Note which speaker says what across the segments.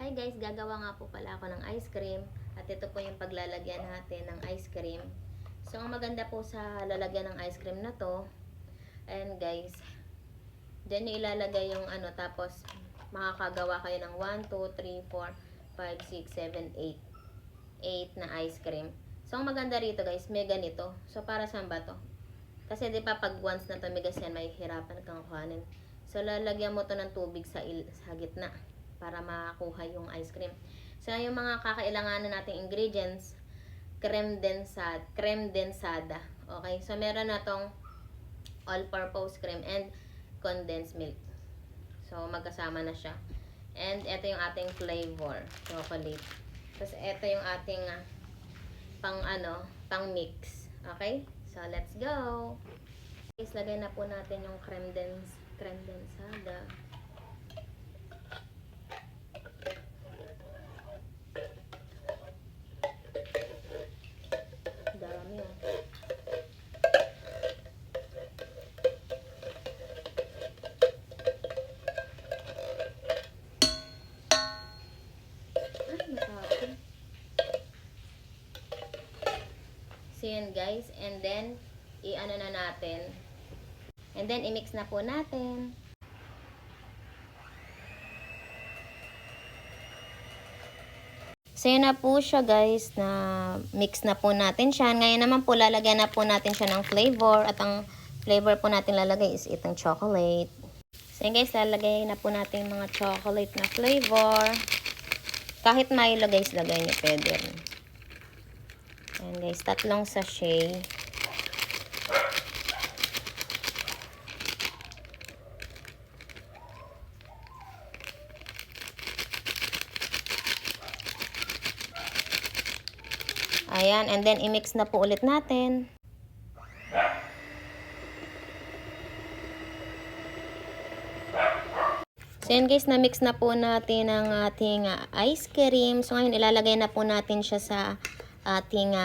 Speaker 1: Hi guys, gagawa nga po pala ako ng ice cream. At ito po yung paglalagyan natin ng ice cream. So, ang maganda po sa lalagyan ng ice cream na to, ayan guys, dyan nyo ilalagay yung ano, tapos makakagawa kayo ng 1, 2, 3, 4, 5, 6, 7, 8. 8 na ice cream. So, ang maganda rito guys, may ganito. So, para saan ba to? Kasi di pa pag once na tumigas yan, may hirapan kang kuhanin. So, lalagyan mo to ng tubig sa gitna para makakuha yung ice cream. So, yung mga kakailanganan nating ingredients, creme densada. Okay? So, meron na tong all-purpose cream and condensed milk. So, magkasama na siya. And, ito yung ating flavor, chocolate. Tapos, ito yung ating pang mix. Okay? So, let's go! Guys, lagay na po natin yung creme densada. Dami oh. So, yun guys. And then, i-ano na natin. And then, i-mix na po natin. So, yun na po siya guys, na mix na po natin siya. Ngayon naman po, lalagyan na po natin siya ng flavor. At ang flavor po natin lalagay is itong chocolate. So, yun guys, lalagay na po natin yung mga chocolate na flavor. Kahit Milo guys, lagay nyo, pwede rin. Ayan guys, 3 sachet. Ayan, and then i-mix na po ulit natin. So yan guys, na-mix na po natin ang ating ice cream. So ngayon, ilalagay na po natin siya sa ating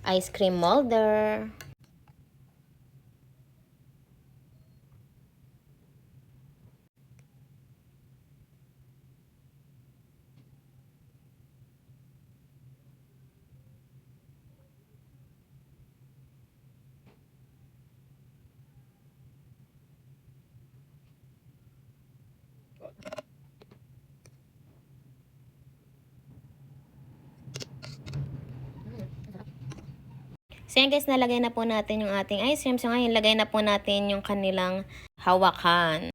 Speaker 1: ice cream molder. So yan guys, nalagay na po natin yung ating ice cream. So ngayon, lagay na po natin yung kanilang hawakan.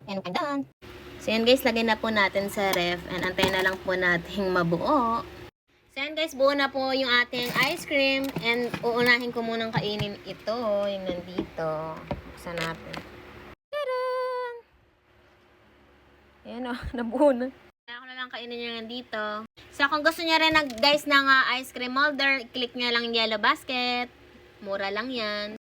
Speaker 1: And we're done. So yan guys, lagay na po natin sa ref. And antayin na lang po natin mabuo. So yan guys, buo na po yung ating ice cream. And uunahin ko munang kainin ito, yung nandito. Buksan natin. Tadaan! Ayan o, nabuo na. Kaya ko na lang kainin nyo nandito. So kung gusto nyo rin guys ng ice cream molder, click nyo lang yellow basket. Mura lang yan.